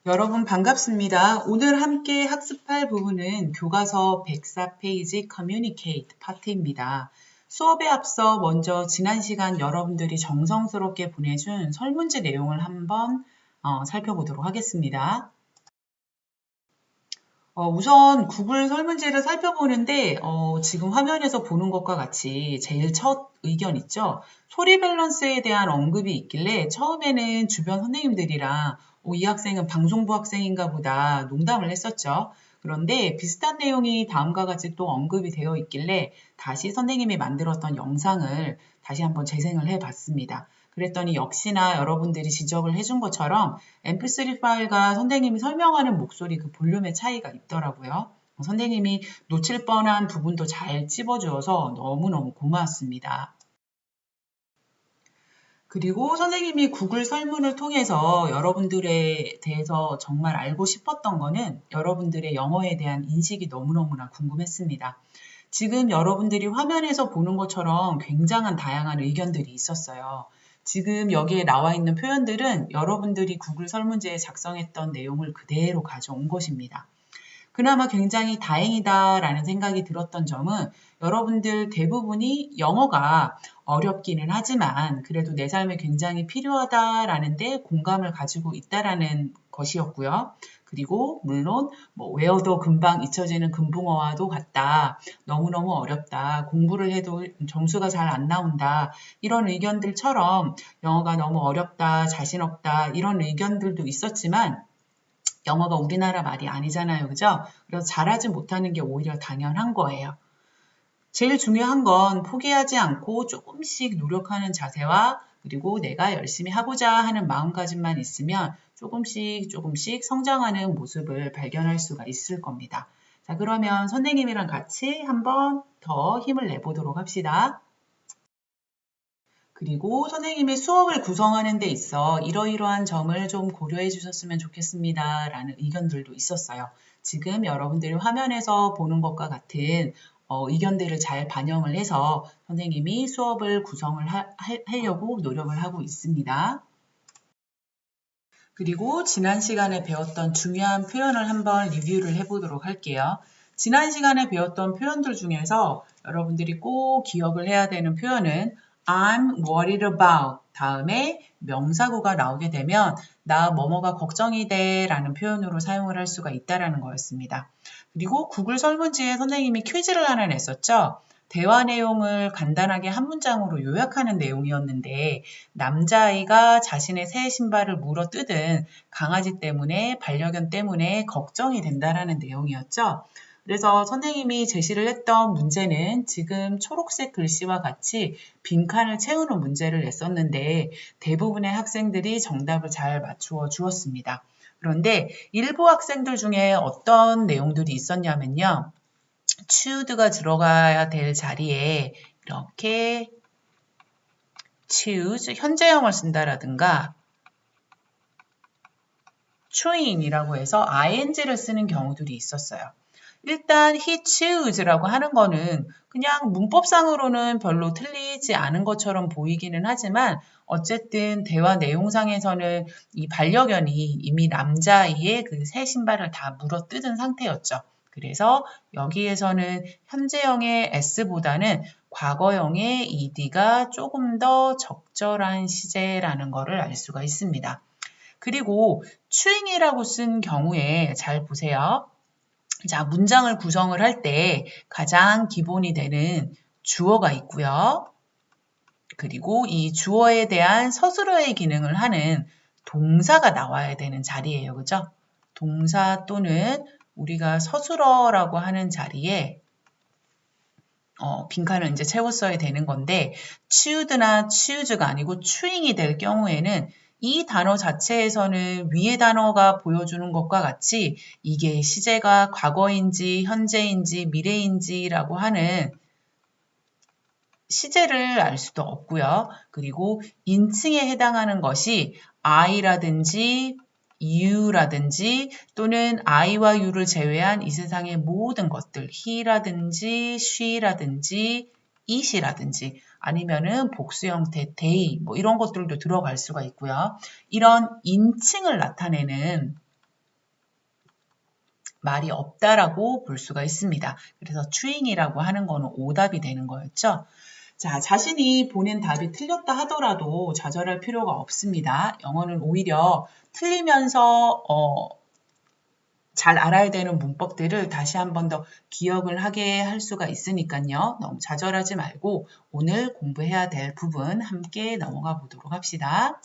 여러분 반갑습니다. 오늘 함께 학습할 부분은 교과서 104페이지 Communicate 파트입니다. 수업에 앞서 먼저 지난 시간 여러분들이 정성스럽게 보내준 설문지 내용을 한번 살펴보도록 하겠습니다. 우선 구글 설문지를 살펴보는데 지금 화면에서 보는 것과 같이 제일 첫 의견 있죠? 소리 밸런스에 대한 언급이 있길래 처음에는 주변 선생님들이랑 이 학생은 방송부 학생인가 보다 농담을 했었죠. 그런데 비슷한 내용이 다음과 같이 또 언급이 되어 있길래 다시 선생님이 만들었던 영상을 다시 한번 재생을 해봤습니다. 그랬더니 역시나 여러분들이 지적을 해준 것처럼 mp3 파일과 선생님이 설명하는 목소리 그 볼륨의 차이가 있더라고요. 선생님이 놓칠 뻔한 부분도 잘 찝어주어서 너무너무 고마웠습니다. 그리고 선생님이 구글 설문을 통해서 여러분들에 대해서 정말 알고 싶었던 거는 여러분들의 영어에 대한 인식이 너무너무나 궁금했습니다. 지금 여러분들이 화면에서 보는 것처럼 굉장한 다양한 의견들이 있었어요. 지금 여기에 나와 있는 표현들은 여러분들이 구글 설문지에 작성했던 내용을 그대로 가져온 것입니다. 그나마 굉장히 다행이다라는 생각이 들었던 점은 여러분들 대부분이 영어가 어렵기는 하지만 그래도 내 삶에 굉장히 필요하다라는 데 공감을 가지고 있다라는 것이었고요. 그리고 물론 외워도 금방 잊혀지는 금붕어와도 같다. 너무너무 어렵다. 공부를 해도 점수가 잘 안 나온다. 이런 의견들처럼 영어가 너무 어렵다, 자신 없다 이런 의견들도 있었지만 영어가 우리나라 말이 아니잖아요. 그죠? 그래서 잘하지 못하는 게 오히려 당연한 거예요. 제일 중요한 건 포기하지 않고 조금씩 노력하는 자세와 그리고 내가 열심히 하고자 하는 마음가짐만 있으면 조금씩 성장하는 모습을 발견할 수가 있을 겁니다. 자, 그러면 선생님이랑 같이 한번 더 힘을 내보도록 합시다. 그리고 선생님이 수업을 구성하는 데 있어 이러이러한 점을 좀 고려해 주셨으면 좋겠습니다. 라는 의견들도 있었어요. 지금 여러분들이 화면에서 보는 것과 같은 의견들을 잘 반영을 해서 선생님이 수업을 구성을 하려고 노력을 하고 있습니다. 그리고 지난 시간에 배웠던 중요한 표현을 한번 리뷰를 해보도록 할게요. 지난 시간에 배웠던 표현들 중에서 여러분들이 꼭 기억을 해야 되는 표현은 I'm worried about 다음에 명사구가 나오게 되면 나 뭐뭐가 걱정이 돼 라는 표현으로 사용을 할 수가 있다는 거였습니다. 그리고 구글 설문지에 선생님이 퀴즈를 하나 냈었죠. 대화 내용을 간단하게 한 문장으로 요약하는 내용이었는데 남자아이가 자신의 새 신발을 물어 뜯은 강아지 때문에 반려견 때문에 걱정이 된다라는 내용이었죠. 그래서 선생님이 제시를 했던 문제는 지금 초록색 글씨와 같이 빈칸을 채우는 문제를 냈었는데 대부분의 학생들이 정답을 잘 맞추어 주었습니다. 그런데 일부 학생들 중에 어떤 내용들이 있었냐면요. choose가 들어가야 될 자리에 이렇게 choose, 현재형을 쓴다라든가 chewing이라고 해서 ing를 쓰는 경우들이 있었어요. 일단 he choose라고 하는 거는 그냥 문법상으로는 별로 틀리지 않은 것처럼 보이기는 하지만 어쨌든 대화 내용상에서는 이 반려견이 이미 남자아이의 그 새 신발을 다 물어뜯은 상태였죠. 그래서 여기에서는 현재형의 s보다는 과거형의 ed가 조금 더 적절한 시제라는 것을 알 수가 있습니다. 그리고 chewing이라고 쓴 경우에 잘 보세요. 자, 문장을 구성을 할 때 가장 기본이 되는 주어가 있고요. 그리고 이 주어에 대한 서술어의 기능을 하는 동사가 나와야 되는 자리예요. 그죠? 동사 또는 우리가 서술어라고 하는 자리에 빈칸을 이제 채웠어야 되는 건데 chewed나 choose가 아니고 chewing이 될 경우에는 이 단어 자체에서는 위의 단어가 보여주는 것과 같이 이게 시제가 과거인지 현재인지 미래인지라고 하는 시제를 알 수도 없고요. 그리고 인칭에 해당하는 것이 I라든지 you라든지 또는 I와 you를 제외한 이 세상의 모든 것들 he라든지 she라든지 it이라든지 아니면은 복수 형태 they 뭐 이런 것들도 들어갈 수가 있고요. 이런 인칭을 나타내는 말이 없다라고 볼 수가 있습니다. 그래서 chewing이라고 하는 거는 오답이 되는 거였죠. 자, 자신이 보낸 답이 틀렸다 하더라도 좌절할 필요가 없습니다. 영어는 오히려 틀리면서 잘 알아야 되는 문법들을 다시 한 번 더 기억을 하게 할 수가 있으니까요. 너무 좌절하지 말고 오늘 공부해야 될 부분 함께 넘어가 보도록 합시다.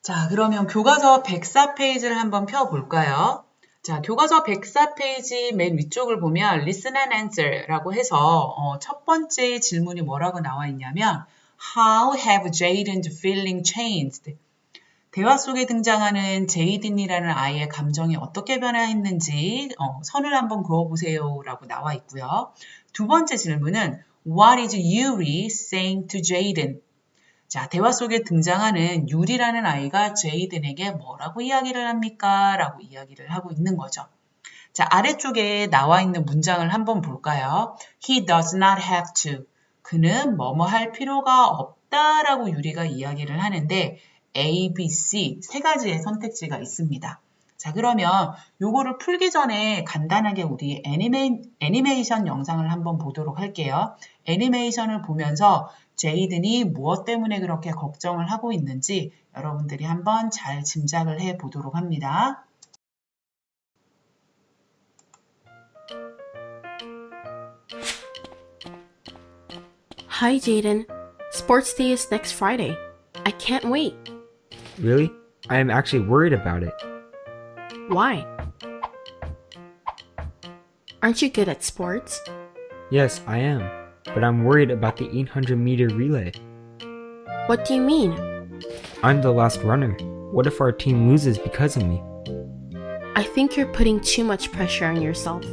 자, 그러면 교과서 104페이지를 한번 펴볼까요? 자, 교과서 104페이지 맨 위쪽을 보면 Listen and Answer라고 해서 첫 번째 질문이 뭐라고 나와 있냐면 How have Jaden's feeling changed? 대화 속에 등장하는 제이든이라는 아이의 감정이 어떻게 변화했는지 선을 한번 그어보세요 라고 나와 있고요. 두 번째 질문은 What is Yuri saying to Jaden? 자, 대화 속에 등장하는 유리라는 아이가 제이든에게 뭐라고 이야기를 합니까? 라고 이야기를 하고 있는 거죠. 자, 아래쪽에 나와 있는 문장을 한번 볼까요? He does not have to. 그는 뭐뭐 할 필요가 없다라고 유리가 이야기를 하는데 A, B, C 세 가지의 선택지가 있습니다. 자, 그러면 요거를 풀기 전에 간단하게 우리 애니메이션 영상을 한번 보도록 할게요. 애니메이션을 보면서 제이든이 무엇 때문에 그렇게 걱정을 하고 있는지 여러분들이 한번 잘 짐작을 해 보도록 합니다. Hi, Jaden. Sports day is next Friday. I can't wait. Really? I am actually worried about it. Why? Aren't you good at sports? Yes, I am. But I'm worried about the 800-meter relay. What do you mean? I'm the last runner. What if our team loses because of me? I think you're putting too much pressure on yourself.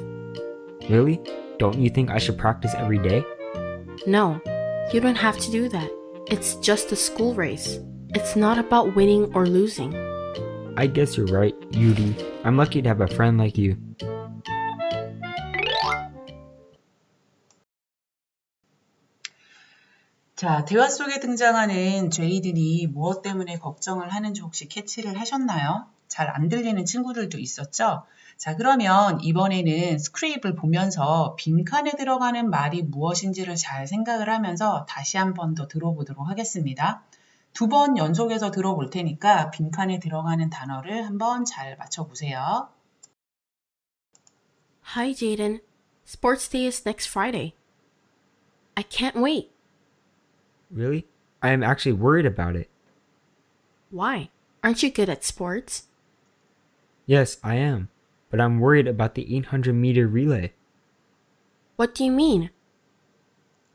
Really? Don't you think I should practice every day? No, you don't have to do that. It's just a school race. It's not about winning or losing. I guess you're right, Yuri. I'm lucky to have a friend like you. 자, 대화 속에 등장하는 제이든이 무엇 때문에 걱정을 하는지 혹시 캐치를 하셨나요? 잘 안 들리는 친구들도 있었죠? 자, 그러면 이번에는 스크립을 보면서 빈칸에 들어가는 말이 무엇인지를 잘 생각을 하면서 다시 한 번 더 들어보도록 하겠습니다. 두 번 연속해서 들어볼 테니까 빈칸에 들어가는 단어를 한번 잘 맞춰보세요. Hi, Jaden. Sports day is next Friday. I can't wait. Really? I am actually worried about it. Why? Aren't you good at sports? Yes, I am. But I'm worried about the 800-meter relay. What do you mean?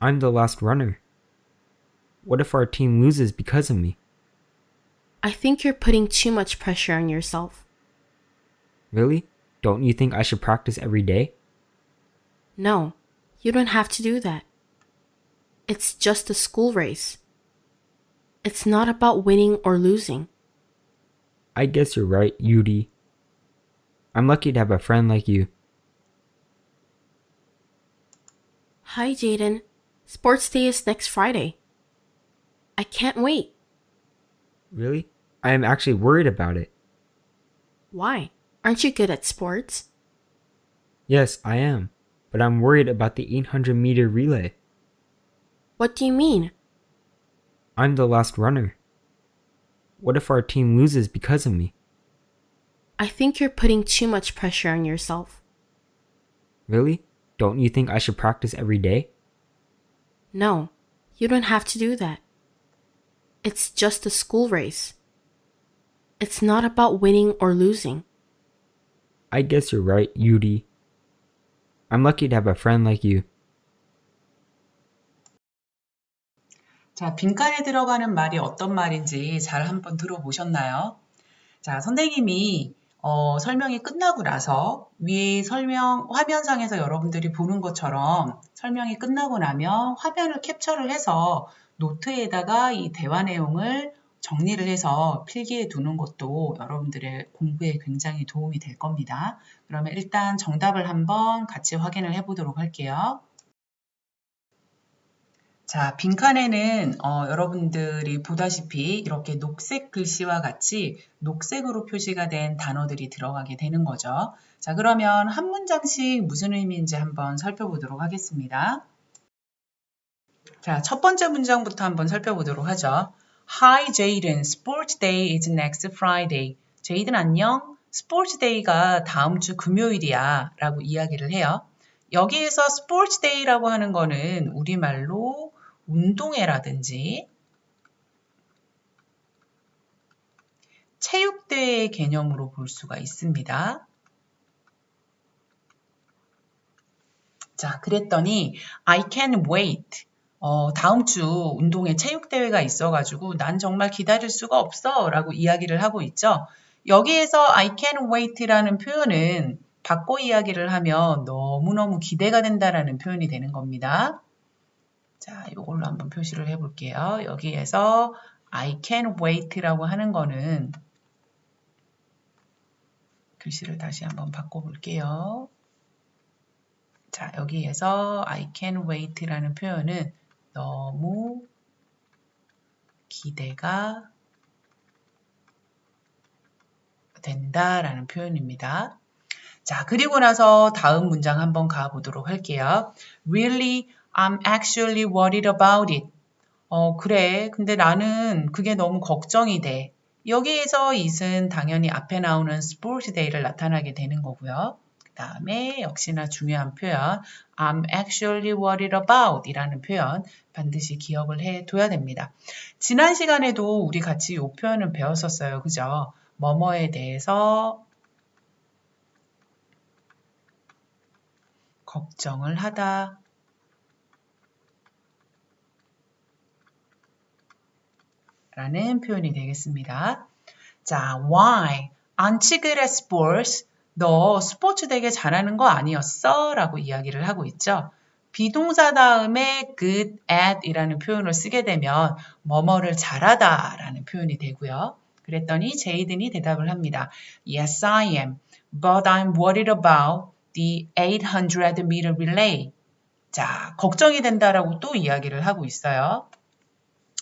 I'm the last runner. What if our team loses because of me? I think you're putting too much pressure on yourself. Really? Don't you think I should practice every day? No, you don't have to do that. It's just a school race. It's not about winning or losing. I guess you're right, Yuri. I'm lucky to have a friend like you. Hi, Jaden. Sports day is next Friday. I can't wait. Really? I am actually worried about it. Why? Aren't you good at sports? Yes, I am. But I'm worried about the 800-meter relay. What do you mean? I'm the last runner. What if our team loses because of me? I think you're putting too much pressure on yourself. Really? Don't you think I should practice every day? No, you don't have to do that. It's just a school race. It's not about winning or losing. I guess you're right, Yuri. I'm lucky to have a friend like you. 자, 빈칸에 들어가는 말이 어떤 말인지 잘 한번 들어보셨나요? 자, 선생님이 설명이 끝나고 나서 위에 설명 화면상에서 여러분들이 보는 것처럼 설명이 끝나고 나면 화면을 캡처를 해서 노트에다가 이 대화 내용을 정리를 해서 필기해 두는 것도 여러분들의 공부에 굉장히 도움이 될 겁니다. 그러면 일단 정답을 한번 같이 확인을 해 보도록 할게요. 자, 빈칸에는 여러분들이 보다시피 이렇게 녹색 글씨와 같이 녹색으로 표시가 된 단어들이 들어가게 되는 거죠. 자, 그러면 한 문장씩 무슨 의미인지 한번 살펴보도록 하겠습니다. 자, 첫 번째 문장부터 한번 살펴보도록 하죠. Hi, Jaden. Sports Day is next Friday. 제이든 안녕. 스포츠 데이가 다음 주 금요일이야 라고 이야기를 해요. 여기에서 스포츠 데이라고 하는 거는 우리말로 운동회라든지 체육대회 개념으로 볼 수가 있습니다. 자, 그랬더니 I can't wait. 다음 주 운동회 체육대회가 있어가지고 난 정말 기다릴 수가 없어 라고 이야기를 하고 있죠. 여기에서 I can't wait라는 표현은 바꿔 이야기를 하면 너무너무 기대가 된다라는 표현이 되는 겁니다. 자, 이걸로 한번 표시를 해볼게요. 여기에서 I can't wait라고 하는 거는 글씨를 다시 한번 바꿔볼게요. 자, 여기에서 I can't wait라는 표현은 너무 기대가 된다라는 표현입니다. 자, 그리고 나서 다음 문장 한번 가보도록 할게요. Really, I'm actually worried about it. 그래. 근데 나는 그게 너무 걱정이 돼. 여기에서 it은 당연히 앞에 나오는 sports day를 나타나게 되는 거고요. 그 다음에 역시나 중요한 표현 I'm actually worried about 이라는 표현 반드시 기억을 해둬야 됩니다. 지난 시간에도 우리 같이 이 표현을 배웠었어요. 그죠? 뭐뭐에 대해서 걱정을 하다 라는 표현이 되겠습니다. 자, why? Aren't you good at sports? 너 스포츠 되게 잘하는 거 아니었어? 라고 이야기를 하고 있죠. 비동사 다음에 good at 이라는 표현을 쓰게 되면 뭐뭐를 잘하다 라는 표현이 되고요. 그랬더니 제이든이 대답을 합니다. Yes, I am. But I'm worried about the 800 meter relay. 자, 걱정이 된다라고 또 이야기를 하고 있어요.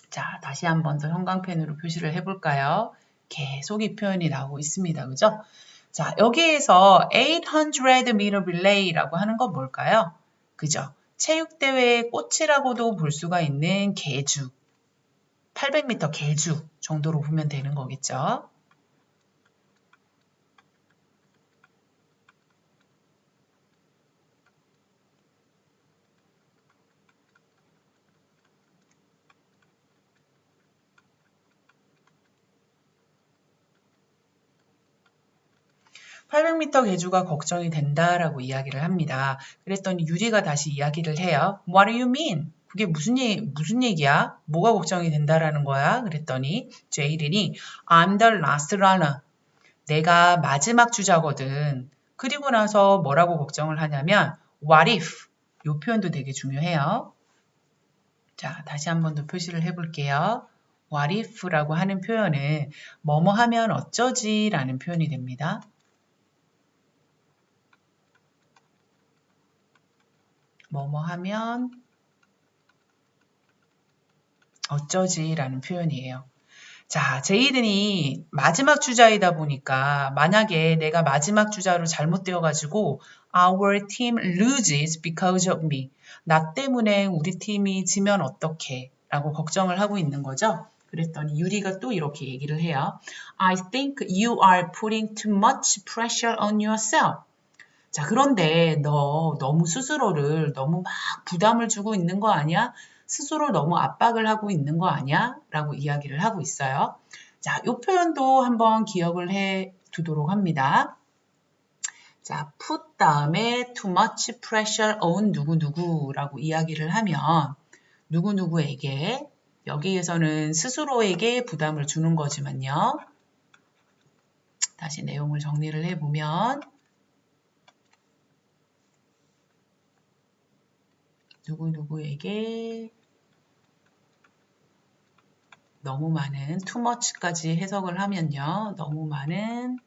자, 다시 한 번 더 형광펜으로 표시를 해볼까요? 계속 이 표현이 나오고 있습니다. 그죠? 자, 여기에서 800 meter relay라고 하는 건 뭘까요? 그죠? 체육대회의 꽃이라고도 볼 수가 있는 계주, 800m 계주 정도로 보면 되는 거겠죠? 800m 계주가 걱정이 된다라고 이야기를 합니다. 그랬더니 유리가 다시 이야기를 해요. What do you mean? 그게 무슨 얘기야? 뭐가 걱정이 된다라는 거야? 그랬더니 제이든이 I'm the last runner. 내가 마지막 주자거든. 그리고 나서 뭐라고 걱정을 하냐면 what if? 이 표현도 되게 중요해요. 자, 다시 한 번 더 표시를 해볼게요. what if라고 하는 표현은 뭐뭐 하면 어쩌지 라는 표현이 됩니다. 뭐뭐 하면 어쩌지 라는 표현이에요. 자, 제이든이 마지막 주자이다 보니까 만약에 내가 마지막 주자로 잘못되어가지고 Our team loses because of me. 나 때문에 우리 팀이 지면 어떡해? 라고 걱정을 하고 있는 거죠. 그랬더니 유리가 또 이렇게 얘기를 해요. I think you are putting too much pressure on yourself. 자, 그런데 너 너무 스스로를 너무 막 부담을 주고 있는 거 아니야? 스스로 너무 압박을 하고 있는 거 아니야? 라고 이야기를 하고 있어요. 자, 이 표현도 한번 기억을 해 두도록 합니다. 자, put 다음에 too much pressure on 누구누구라고 이야기를 하면 누구누구에게 여기에서는 스스로에게 부담을 주는 거지만요. 다시 내용을 정리를 해보면 누구누구에게 너무 많은 too much까지 해석을 하면요. 너무 많은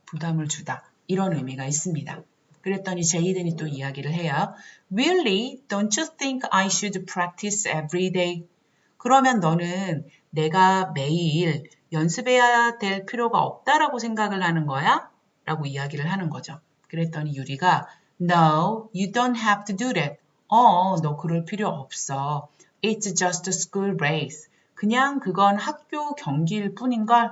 부담을 주다. 이런 의미가 있습니다. 그랬더니 제이든이 또 이야기를 해요. Really? Don't you think I should practice every day? 그러면 너는 내가 매일 연습해야 될 필요가 없다라고 생각을 하는 거야? 라고 이야기를 하는 거죠. 그랬더니 유리가 No, you don't have to do that. 너 그럴 필요 없어. It's just a school race. 그냥 그건 학교 경기일 뿐인걸.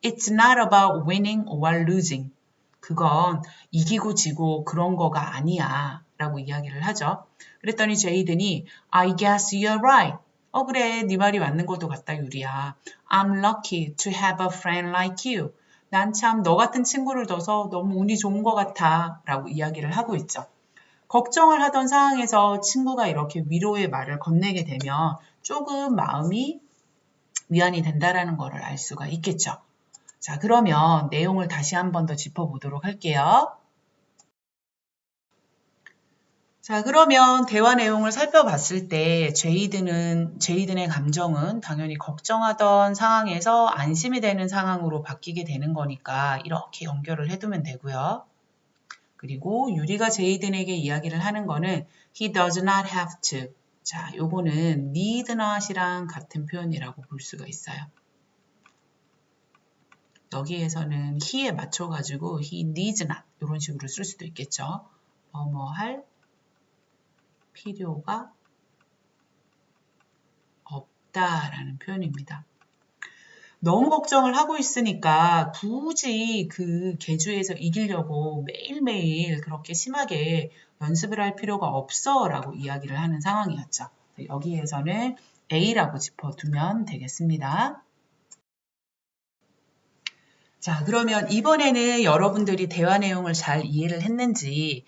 It's not about winning or losing. 그건 이기고 지고 그런 거가 아니야. 라고 이야기를 하죠. 그랬더니 제이든이 I guess you're right. 그래, 네 말이 맞는 것도 같다, 유리야. I'm lucky to have a friend like you. 난 참 너 같은 친구를 둬서 너무 운이 좋은 것 같아. 라고 이야기를 하고 있죠. 걱정을 하던 상황에서 친구가 이렇게 위로의 말을 건네게 되면 조금 마음이 위안이 된다라는 것을 알 수가 있겠죠. 자, 그러면 내용을 다시 한 번 더 짚어보도록 할게요. 자, 그러면 대화 내용을 살펴봤을 때 제이든의 감정은 당연히 걱정하던 상황에서 안심이 되는 상황으로 바뀌게 되는 거니까 이렇게 연결을 해두면 되고요. 그리고 유리가 제이든에게 이야기를 하는 거는 he does not have to. 자, 요거는 need not이랑 같은 표현이라고 볼 수가 있어요. 여기에서는 he에 맞춰가지고 he needs not 이런 식으로 쓸 수도 있겠죠. 뭐뭐 할 필요가 없다라는 표현입니다. 너무 걱정을 하고 있으니까 굳이 그 계주에서 이기려고 매일매일 그렇게 심하게 연습을 할 필요가 없어 라고 이야기를 하는 상황이었죠. 여기에서는 A라고 짚어두면 되겠습니다. 자, 그러면 이번에는 여러분들이 대화 내용을 잘 이해를 했는지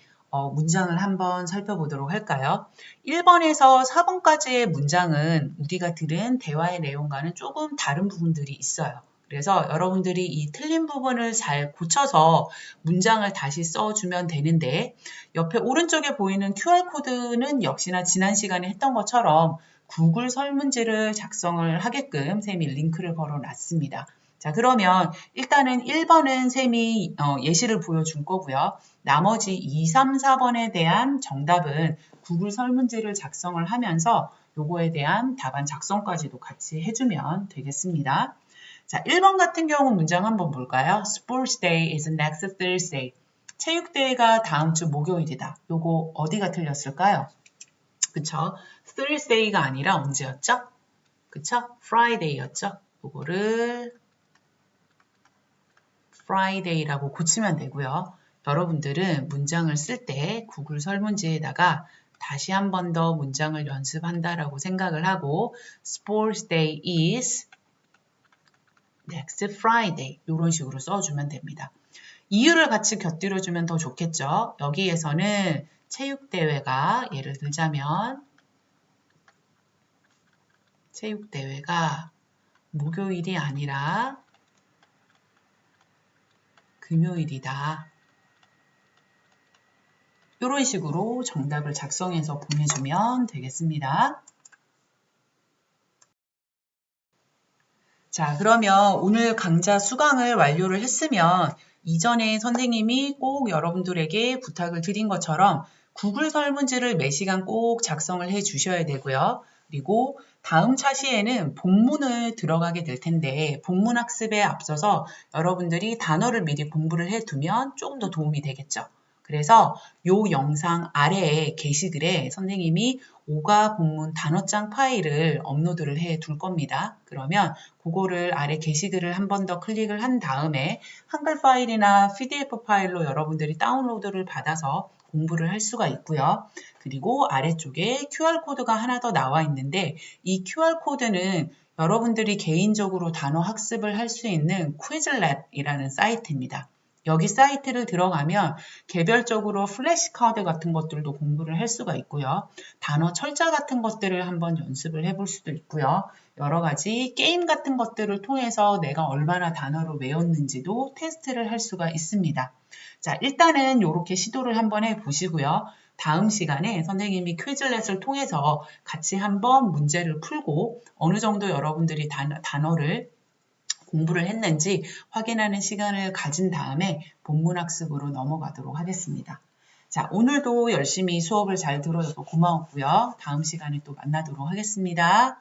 문장을 한번 살펴보도록 할까요? 1번에서 4번까지의 문장은 우리가 들은 대화의 내용과는 조금 다른 부분들이 있어요. 그래서 여러분들이 이 틀린 부분을 잘 고쳐서 문장을 다시 써주면 되는데 옆에 오른쪽에 보이는 QR코드는 역시나 지난 시간에 했던 것처럼 구글 설문지를 작성을 하게끔 쌤이 링크를 걸어놨습니다. 자, 그러면 일단은 1번은 쌤이 예시를 보여줄 거고요. 나머지 2, 3, 4번에 대한 정답은 구글 설문지를 작성을 하면서 요거에 대한 답안 작성까지도 같이 해주면 되겠습니다. 자, 1번 같은 경우 문장 한번 볼까요? Sports day is next Thursday. 체육대회가 다음 주 목요일이다. 요거 어디가 틀렸을까요? 그쵸? Thursday가 아니라 언제였죠? 그쵸? Friday였죠? 요거를 Friday라고 고치면 되고요. 여러분들은 문장을 쓸 때 구글 설문지에다가 다시 한 번 더 문장을 연습한다라고 생각을 하고 Sports Day is next Friday 이런 식으로 써주면 됩니다. 이유를 같이 곁들여주면 더 좋겠죠. 여기에서는 체육대회가 예를 들자면 체육대회가 목요일이 아니라 금요일이다. 이런 식으로 정답을 작성해서 보내주면 되겠습니다. 자, 그러면 오늘 강좌 수강을 완료를 했으면 이전에 선생님이 꼭 여러분들에게 부탁을 드린 것처럼 구글 설문지를 매 시간 꼭 작성을 해 주셔야 되고요. 그리고 다음 차시에는 본문을 들어가게 될 텐데 본문 학습에 앞서서 여러분들이 단어를 미리 공부를 해두면 조금 더 도움이 되겠죠. 그래서 요 영상 아래에 게시글에 선생님이 5가 본문 단어장 파일을 업로드를 해 둘 겁니다. 그러면 그거를 아래 게시글을 한 번 더 클릭을 한 다음에 한글 파일이나 PDF 파일로 여러분들이 다운로드를 받아서 공부를 할 수가 있고요. 그리고 아래쪽에 QR코드가 하나 더 나와 있는데 이 QR코드는 여러분들이 개인적으로 단어 학습을 할 수 있는 퀴즐렛이라는 사이트입니다. 여기 사이트를 들어가면 개별적으로 플래시카드 같은 것들도 공부를 할 수가 있고요. 단어 철자 같은 것들을 한번 연습을 해볼 수도 있고요. 여러 가지 게임 같은 것들을 통해서 내가 얼마나 단어를 외웠는지도 테스트를 할 수가 있습니다. 자, 일단은 이렇게 시도를 한번 해보시고요. 다음 시간에 선생님이 퀴즐렛을 통해서 같이 한번 문제를 풀고 어느 정도 여러분들이 단어를 공부를 했는지 확인하는 시간을 가진 다음에 본문학습으로 넘어가도록 하겠습니다. 자, 오늘도 열심히 수업을 잘 들어줘서 고마웠고요. 다음 시간에 또 만나도록 하겠습니다.